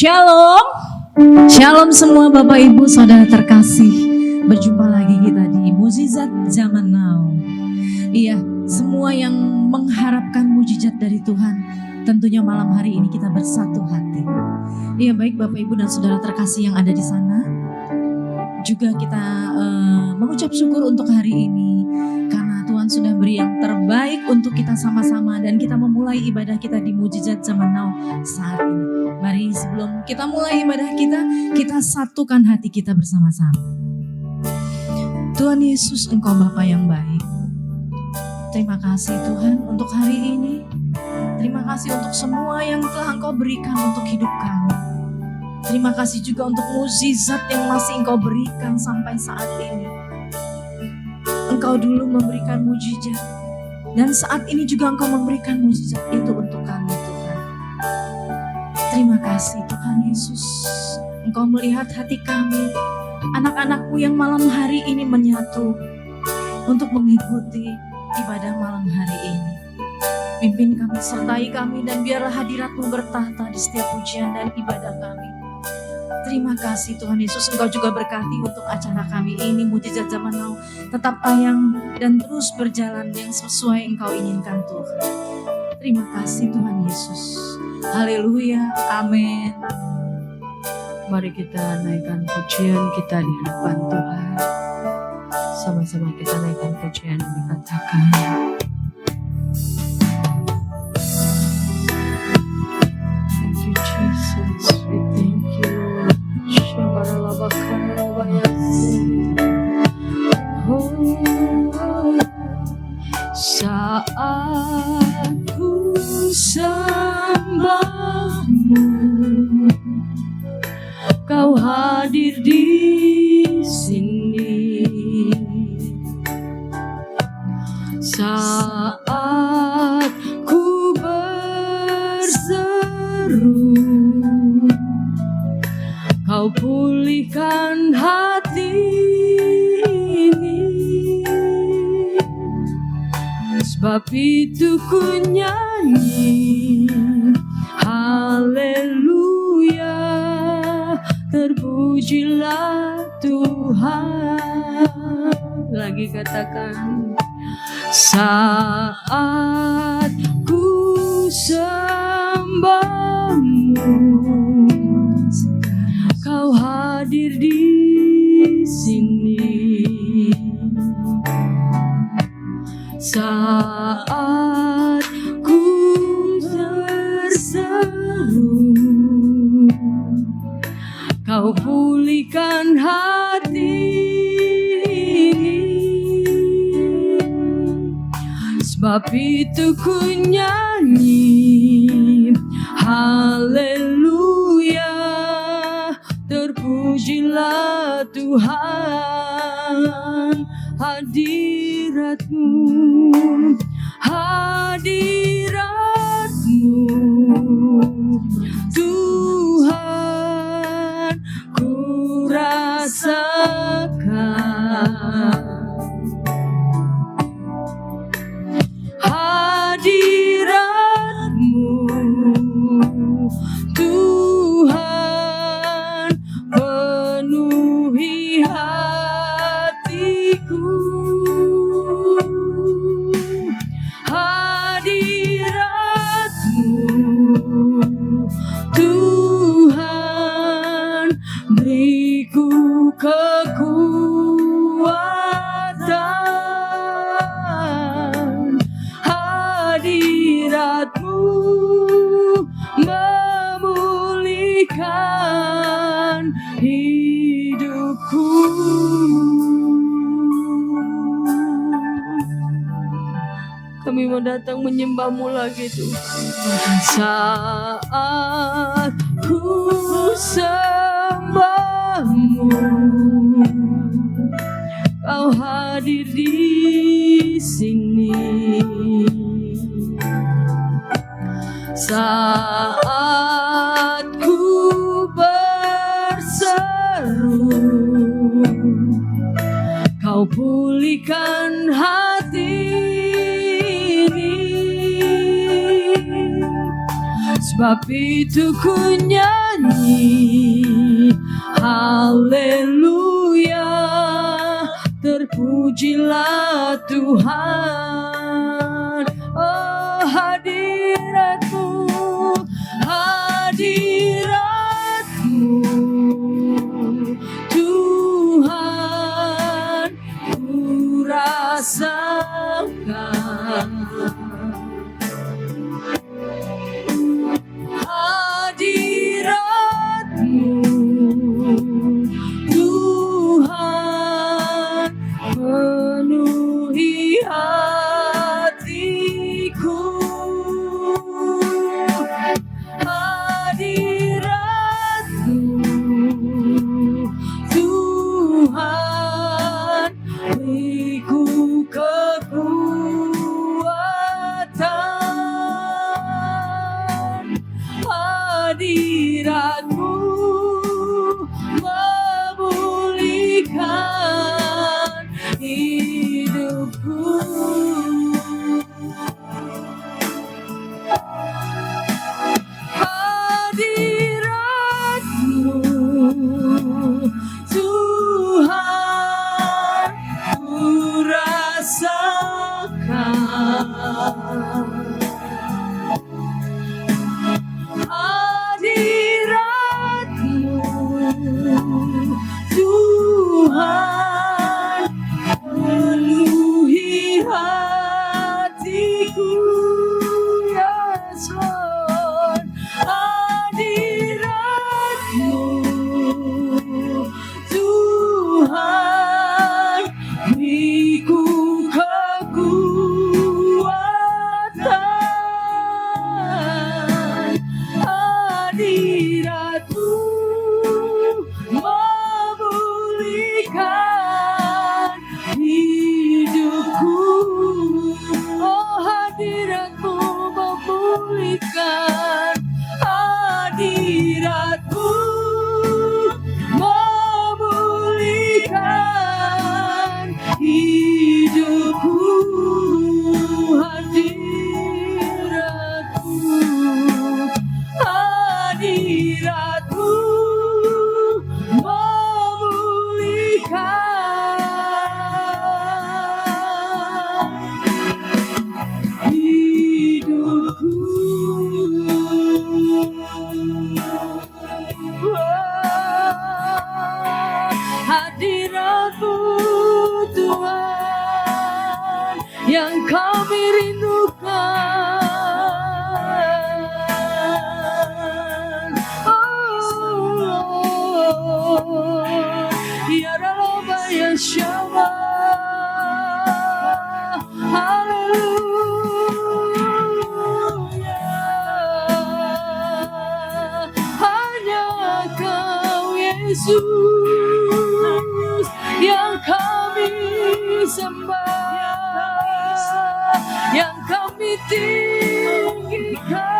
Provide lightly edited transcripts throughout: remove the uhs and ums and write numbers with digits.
Shalom. Shalom semua Bapak Ibu Saudara terkasih. Berjumpa lagi kita di Mukjizat Zaman Now. Iya, semua yang mengharapkan mukjizat dari Tuhan, tentunya malam hari ini kita bersatu hati. Iya, baik Bapak Ibu dan Saudara terkasih yang ada di sana. Juga kita mengucap syukur untuk hari ini karena Tuhan sudah beri yang terbaik untuk kita sama-sama dan kita memulai ibadah kita di Mukjizat Zaman Now saat ini. Mari sebelum kita mulai ibadah kita satukan hati kita bersama-sama. Tuhan Yesus, Engkau Bapa yang baik. Terima kasih Tuhan untuk hari ini. Terima kasih untuk semua yang telah Engkau berikan untuk hidup kami. Terima kasih juga untuk mukjizat yang masih Engkau berikan sampai saat ini. Engkau dulu memberikan mukjizat dan saat ini juga Engkau memberikan mukjizat itu untuk kami Tuhan. Terima kasih Tuhan Yesus. Engkau melihat hati kami, anak-anak-Mu yang malam hari ini menyatu untuk mengikuti ibadah malam hari ini. Pimpin kami, sertai kami, dan biarlah hadirat-Mu bertahta di setiap pujian dan ibadah kami. Terima kasih Tuhan Yesus, Engkau juga berkati untuk acara kami ini, Mukjizat Zaman Now, tetap tayang dan terus berjalan yang sesuai Engkau inginkan Tuhan. Terima kasih Tuhan Yesus. Haleluya, amin. Mari kita naikkan pujian kita di hadapan Tuhan. Sama-sama kita naikkan pujian dan dikatakan, thank you Jesus, we thank you Lord. Saat ku sembahmu, Kau hadir di sini. Saat ku berseru, Kau pulihkan hati ini. Sebab itu ku nyanyi, haleluya, terpujilah Tuhan. Lagi katakan, saat ku sembahmu, Kau hadir di sini. Saat ku terseru, Kau pulihkan hati ini. Sebab itu ku nyanyi, haleluya, terpujilah Tuhan. Hadirat-Mu, hadirat-Mu Tuhan, ku rasakan. Hadirat-Mu Tuhan, penuhi hatiku. Hadirat-Mu Tuhan, beriku kekuatan. Hadirat-Mu memulihkan hidupku. Kami mau datang menyembah-Mu lagi Tuhan. Saat ku sembah-Mu, Kau hadir di sini. Saat ku berseru, Kau pulihkan hati ini. Sebab itu ku nyanyi, bernyanyi haleluya, terpujilah Tuhan. Oh hadiratmu, hadiratmu Tuhan, ku rasakan hadiratmu Tuhan, penuhi hatiku. Hadiratmu Tuhan, beriku kekuatan. Hadiratmu memulihkan hidupku. Hadiratmu Tuhan, ku rasakan. Hadiratmu Tuhan, penuhi hatiku. Yes Lord, hadiratmu Tuhan, beriku kekuatan. Hadiratmu memulihkan hidupku. Oh hadiratmu memulihkan. Hadiratmu memulihkan hidupku. Hadiratmu memulihkan hidupku. Hadiratmu Tuhan, yang kami rindukan. Oh, ya Rabbah ya Syama, haleluya. Hanya Kau Yesus yang kami sembah, yang kami tinggikan.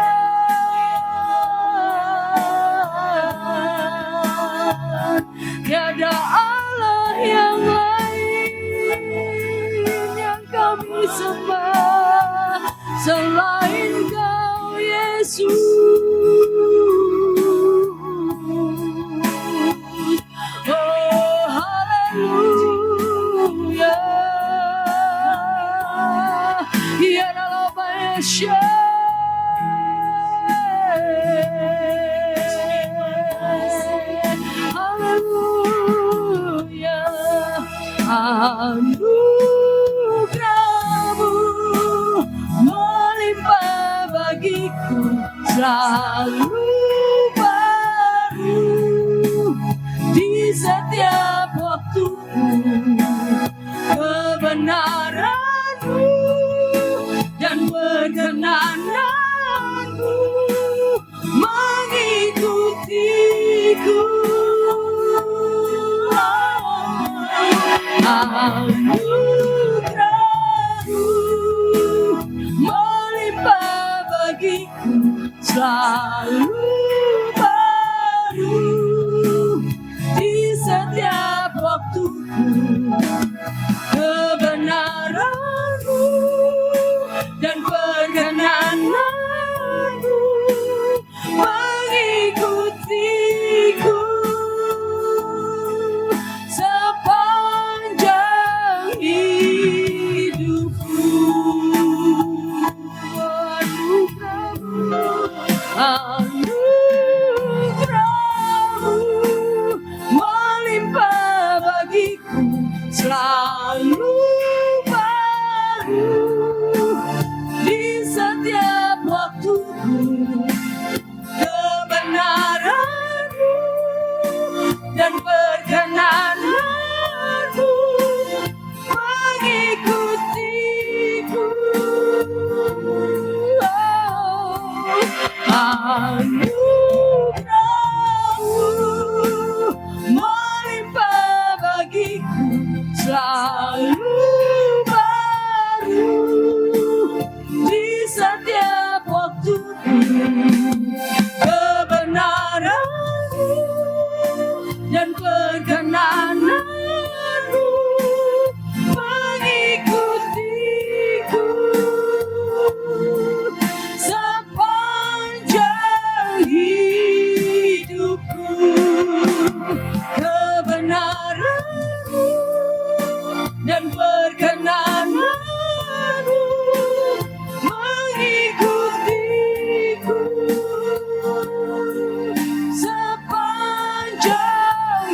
Tiada Allah yang lain yang kami sembah selain Kau Yesus. Oh haleluya, ya Rabbah ya Syama. Haleluya, anugerah-Mu melimpah bagiku, selalu baru di setiap waktuku. Kebenaran-Mu dan perkenananmu mengikutiku. Anugerah-Mu melimpah bagiku, selalu baru di setiap waktuku. Kebenaran-Mu dan perkenananmu mengikuti selalu baru di setiap waktuku. Kebenaran-Mu dan perkenananmu mengikutiku. Anugerah-Mu melimpah bagiku, selalu baru di setiap waktuku. Kebenaran-Mu dan perkenananmu mengikutiku sepanjang hidupku. Kebenaran-Mu dan perkenananmu mengikutiku sepanjang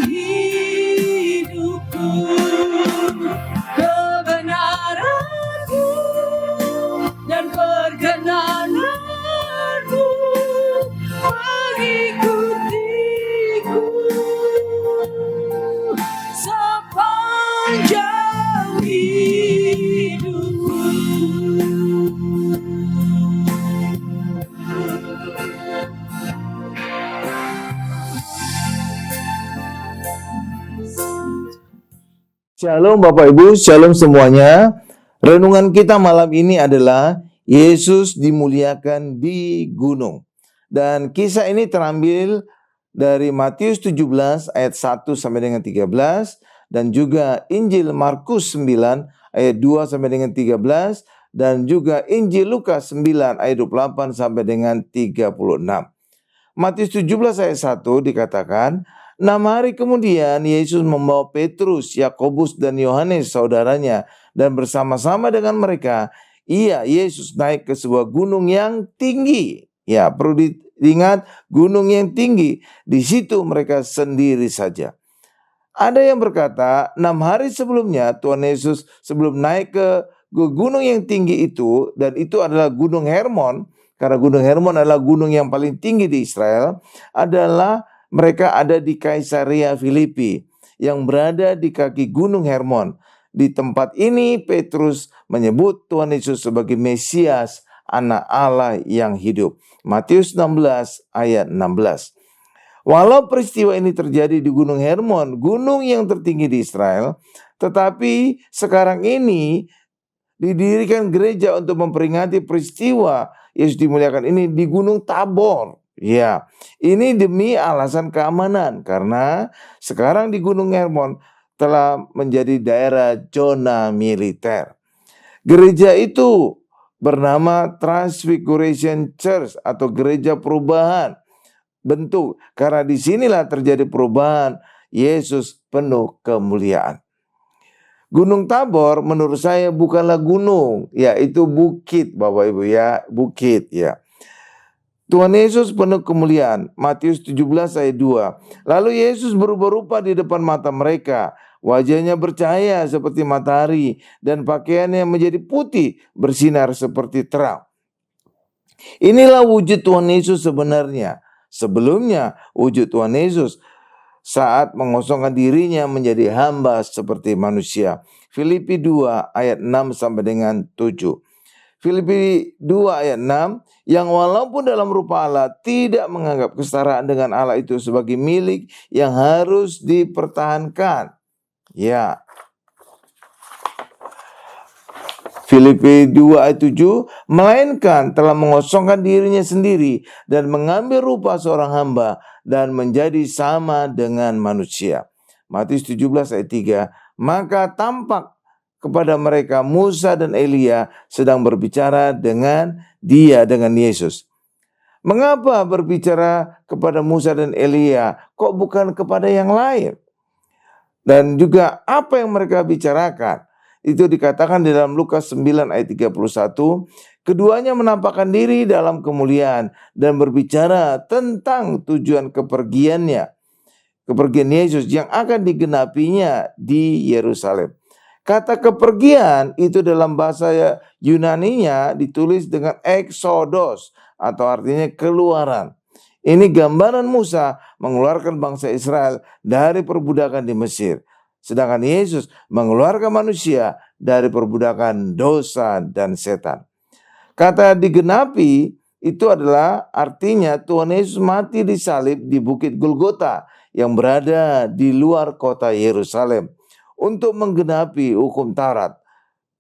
hidupku. Kebenaran-Mu dan perkenananmu mengikutiku sepanjang hidupku. Shalom Bapak Ibu, shalom semuanya. Renungan kita malam ini adalah Yesus dimuliakan di gunung. Dan kisah ini terambil dari Matius 17 ayat 1 sampai dengan 13 dan juga Injil Markus 9 ayat 2 sampai dengan 13 dan juga Injil Lukas 9 ayat 28 sampai dengan 36. Matius 17 ayat 1 dikatakan, 6 hari kemudian Yesus membawa Petrus, Yakobus dan Yohanes saudaranya dan bersama-sama dengan mereka Yesus naik ke sebuah gunung yang tinggi. Ya, perlu diingat, gunung yang tinggi. Di situ mereka sendiri saja. Ada yang berkata 6 hari sebelumnya Tuhan Yesus sebelum naik ke gunung yang tinggi itu, dan itu adalah Gunung Hermon, karena Gunung Hermon adalah gunung yang paling tinggi di Israel, adalah mereka ada di Kaisarea Filipi yang berada di kaki Gunung Hermon. Di tempat ini Petrus menyebut Tuhan Yesus sebagai Mesias, Anak Allah yang hidup. Matius 16 ayat 16. Walau peristiwa ini terjadi di Gunung Hermon, gunung yang tertinggi di Israel, tetapi sekarang ini didirikan gereja untuk memperingati peristiwa Yesus dimuliakan ini di Gunung Tabor. Ya, ini demi alasan keamanan, karena sekarang di Gunung Hermon telah menjadi daerah zona militer. Gereja itu bernama Transfiguration Church atau gereja perubahan bentuk, karena disinilah terjadi perubahan Yesus penuh kemuliaan. Gunung Tabor menurut saya bukanlah gunung, ya itu bukit Bapak Ibu ya, bukit ya. Tuhan Yesus penuh kemuliaan. Matius 17 ayat 2. Lalu Yesus berubah rupa di depan mata mereka. Wajahnya bercahaya seperti matahari dan pakaiannya menjadi putih bersinar seperti terang. Inilah wujud Tuhan Yesus sebenarnya. Sebelumnya wujud Tuhan Yesus saat mengosongkan dirinya menjadi hamba seperti manusia. Filipi 2 ayat 6 sampai dengan 7. Filipi 2 ayat 6, yang walaupun dalam rupa Allah tidak menganggap kesetaraan dengan Allah itu sebagai milik yang harus dipertahankan. Ya. Filipi 2 ayat 7, melainkan telah mengosongkan dirinya sendiri dan mengambil rupa seorang hamba dan menjadi sama dengan manusia. Matius 17 ayat 3, maka tampak kepada mereka Musa dan Elia sedang berbicara dengan Yesus. Mengapa berbicara kepada Musa dan Elia? Kok bukan kepada yang lain? Dan juga apa yang mereka bicarakan? Itu dikatakan di dalam Lukas 9 ayat 31. Keduanya menampakkan diri dalam kemuliaan dan berbicara tentang tujuan kepergiannya. kepergian Yesus yang akan digenapinya di Yerusalem. Kata kepergian itu dalam bahasa Yunaninya ditulis dengan exodos atau artinya keluaran. Ini gambaran Musa mengeluarkan bangsa Israel dari perbudakan di Mesir. Sedangkan Yesus mengeluarkan manusia dari perbudakan dosa dan setan. Kata digenapi itu adalah artinya Tuhan Yesus mati disalib di Bukit Golgota yang berada di luar kota Yerusalem untuk menggenapi hukum Taurat.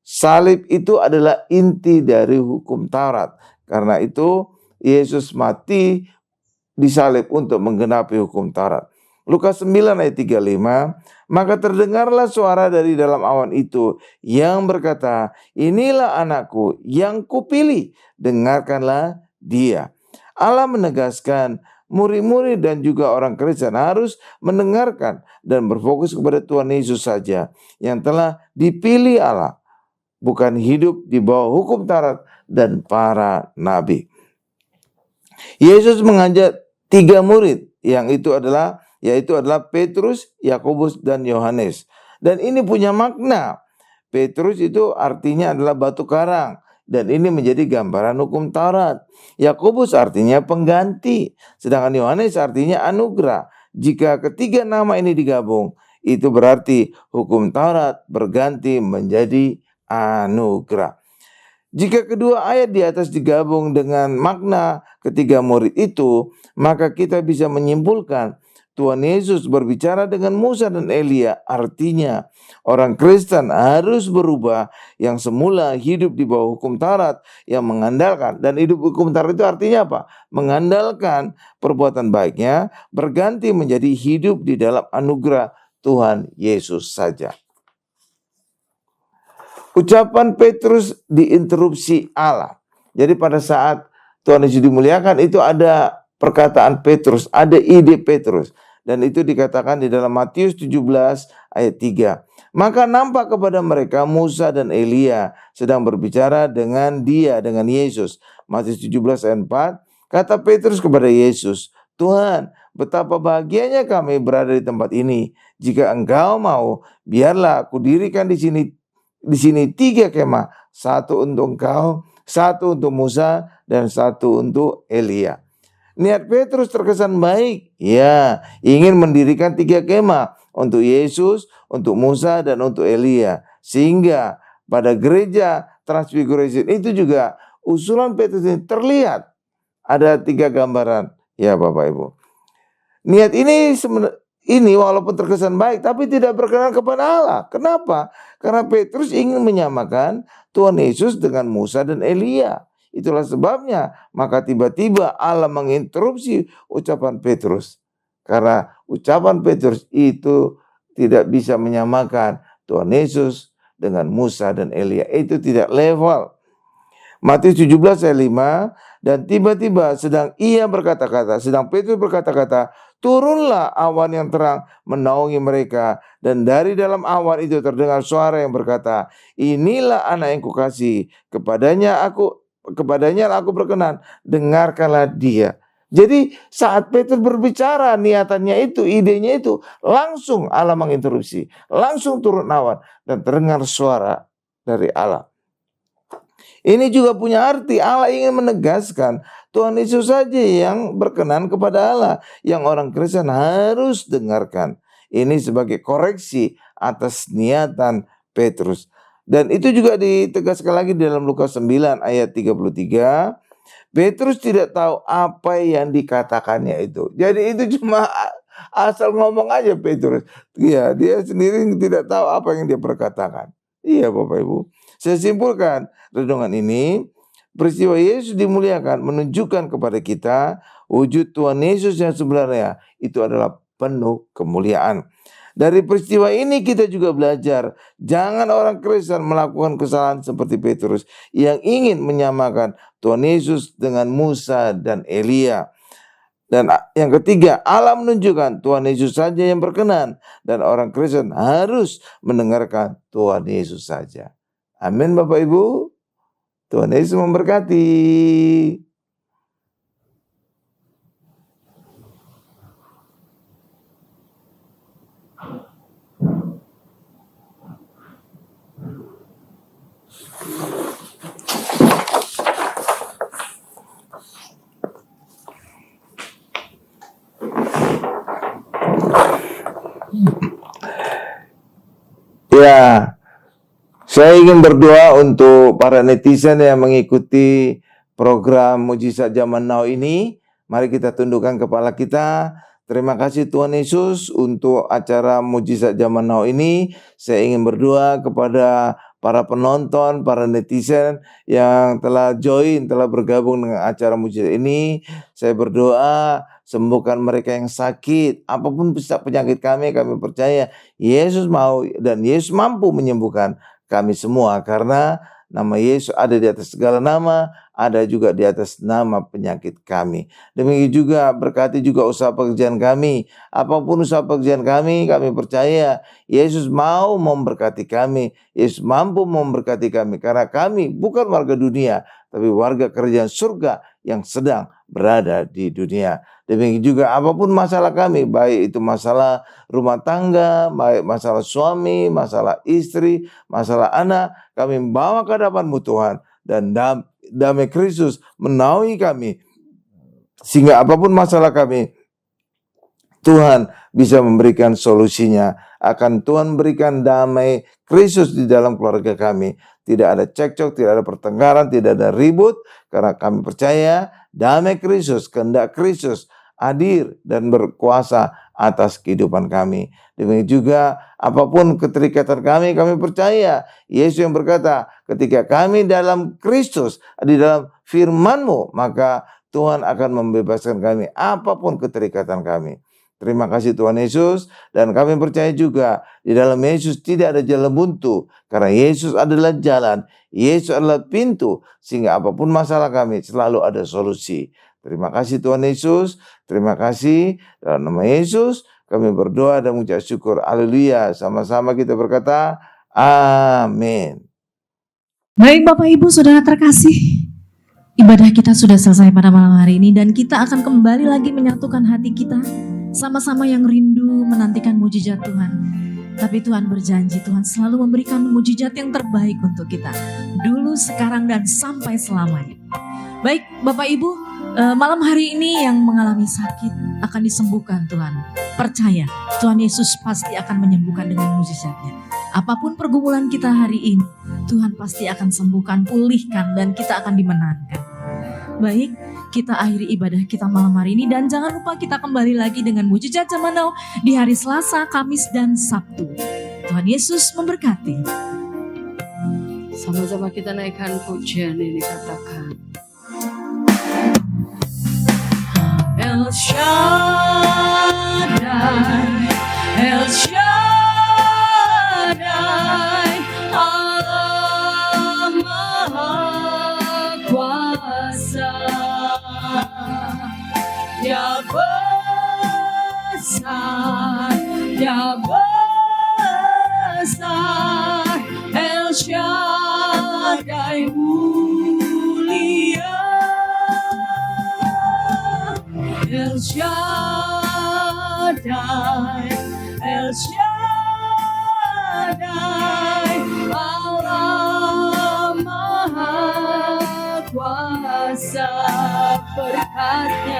Salib itu adalah inti dari hukum Taurat. Karena itu Yesus mati disalib untuk menggenapi hukum Taurat. Lukas 9 ayat 35, maka terdengarlah suara dari dalam awan itu yang berkata, inilah anakku yang kupilih, dengarkanlah dia. Allah menegaskan murid-murid dan juga orang Kristen harus mendengarkan dan berfokus kepada Tuhan Yesus saja yang telah dipilih Allah, bukan hidup di bawah hukum Taurat dan para nabi. Yesus mengajak 3 murid yaitu adalah Petrus, Yakobus dan Yohanes. Dan ini punya makna. Petrus itu artinya adalah batu karang. Dan ini menjadi gambaran hukum Taurat. Yakobus artinya pengganti. Sedangkan Yohanes artinya anugerah. Jika ketiga nama ini digabung, itu berarti hukum Taurat berganti menjadi anugerah. Jika kedua ayat di atas digabung dengan makna ketiga murid itu, maka kita bisa menyimpulkan Tuhan Yesus berbicara dengan Musa dan Elia. Artinya orang Kristen harus berubah yang semula hidup di bawah hukum Taurat yang mengandalkan. Dan hidup hukum Taurat itu artinya apa? Mengandalkan perbuatan baiknya berganti menjadi hidup di dalam anugerah Tuhan Yesus saja. Ucapan Petrus diinterupsi Allah. Jadi pada saat Tuhan Yesus dimuliakan itu ada perkataan Petrus, ada ide Petrus. Dan itu dikatakan di dalam Matius 17 ayat 3. Maka nampak kepada mereka Musa dan Elia sedang berbicara dengan Yesus. Matius 17 ayat 4. Kata Petrus kepada Yesus, Tuhan, betapa bahagianya kami berada di tempat ini. Jika engkau mau, biarlah aku dirikan di sini 3 kemah. 1 untuk engkau, 1 untuk Musa, dan 1 untuk Elia. Niat Petrus terkesan baik. Ya, ingin mendirikan 3 kemah untuk Yesus, untuk Musa, dan untuk Elia. Sehingga pada gereja Transfiguration itu juga usulan Petrus ini terlihat. Ada 3 gambaran. Ya Bapak Ibu. Niat ini walaupun terkesan baik, tapi tidak berkenan kepada Allah. Kenapa? Karena Petrus ingin menyamakan Tuhan Yesus dengan Musa dan Elia. Itulah sebabnya maka tiba-tiba Allah menginterupsi ucapan Petrus. Karena ucapan Petrus itu tidak bisa menyamakan Tuhan Yesus dengan Musa dan Elia. Itu tidak level. Matius 17 ayat 5, dan tiba-tiba sedang Petrus berkata-kata, turunlah awan yang terang menaungi mereka, dan dari dalam awan itu terdengar suara yang berkata, inilah anak yang kukasihi, kepadanya aku berkenan, dengarkanlah dia. Jadi saat Petrus berbicara, niatannya itu, idenya itu, langsung Allah menginterupsi, langsung turun awan dan terdengar suara dari Allah. Ini juga punya arti, Allah ingin menegaskan Tuhan Yesus saja yang berkenan kepada Allah, yang orang Kristen harus dengarkan. Ini sebagai koreksi atas niatan Petrus. Dan itu juga ditegaskan lagi dalam Lukas 9 ayat 33. Petrus tidak tahu apa yang dikatakannya itu. Jadi itu cuma asal ngomong aja Petrus. Iya, dia sendiri tidak tahu apa yang dia perkatakan. Iya Bapak Ibu. Saya simpulkan renungan ini, peristiwa Yesus dimuliakan menunjukkan kepada kita wujud Tuhan Yesus yang sebenarnya itu adalah penuh kemuliaan. Dari peristiwa ini kita juga belajar, jangan orang Kristen melakukan kesalahan seperti Petrus yang ingin menyamakan Tuhan Yesus dengan Musa dan Elia. Dan yang ketiga, Allah menunjukkan Tuhan Yesus saja yang berkenan, dan orang Kristen harus mendengarkan Tuhan Yesus saja. Amin Bapak Ibu. Tuhan Yesus memberkati. Ya, saya ingin berdoa untuk para netizen yang mengikuti program Mujizat Zaman Now ini. Mari kita tundukkan kepala kita. Terima kasih Tuhan Yesus untuk acara Mujizat Zaman Now ini. Saya ingin berdoa kepada para penonton, para netizen yang telah join, telah bergabung dengan acara Mujizat ini. Saya berdoa sembuhkan mereka yang sakit, apapun penyakit kami percaya Yesus mau dan Yesus mampu menyembuhkan kami semua, karena nama Yesus ada di atas segala nama, ada juga di atas nama penyakit kami. Demikian juga berkati juga usaha pekerjaan kami, apapun usaha pekerjaan kami percaya Yesus mau memberkati kami, Yesus mampu memberkati kami, karena kami bukan warga dunia, tapi warga kerajaan surga yang sedang berada di dunia. Demikian juga apapun masalah kami, baik itu masalah rumah tangga, baik masalah suami, masalah istri, masalah anak, kami bawa ke hadapan-Mu Tuhan, dan damai Kristus menaungi kami, sehingga apapun masalah kami, Tuhan bisa memberikan solusinya. Akan Tuhan berikan damai Kristus di dalam keluarga kami. Tidak ada cekcok, tidak ada pertengkaran, tidak ada ribut, karena kami percaya damai Kristus, kehendak Kristus hadir dan berkuasa atas kehidupan kami. Demikian juga apapun keterikatan kami percaya Yesus yang berkata, ketika kami dalam Kristus, di dalam firman-Mu, maka Tuhan akan membebaskan kami apapun keterikatan kami. Terima kasih Tuhan Yesus, dan kami percaya juga di dalam Yesus tidak ada jalan buntu, karena Yesus adalah jalan, Yesus adalah pintu, sehingga apapun masalah kami selalu ada solusi. Terima kasih Tuhan Yesus, terima kasih dalam nama Yesus kami berdoa dan mengucap syukur. Haleluya. Sama-sama kita berkata amin. Baik Bapak Ibu Saudara terkasih, ibadah kita sudah selesai pada malam hari ini, dan kita akan kembali lagi menyatukan hati kita sama-sama yang rindu menantikan mujizat Tuhan. Tapi Tuhan berjanji, Tuhan selalu memberikan mujizat yang terbaik untuk kita, dulu, sekarang, dan sampai selamanya. Baik Bapak Ibu, malam hari ini yang mengalami sakit akan disembuhkan Tuhan. Percaya, Tuhan Yesus pasti akan menyembuhkan dengan mujizatnya. Apapun pergumulan kita hari ini, Tuhan pasti akan sembuhkan, pulihkan, dan kita akan dimenangkan. Baik, kita akhiri ibadah kita malam hari ini, dan jangan lupa kita kembali lagi dengan Mujizat Zaman Now di hari Selasa, Kamis, dan Sabtu. Tuhan Yesus memberkati. Sama-sama kita naikkan pujian ini, katakan El Shaddai, El Shaddai, Allah Maha Kuasa, Dia besar, Dia besar, El Shaddai mulia, El Shaddai, El Shaddai, Allah Maha Kuasa, berkat-Nya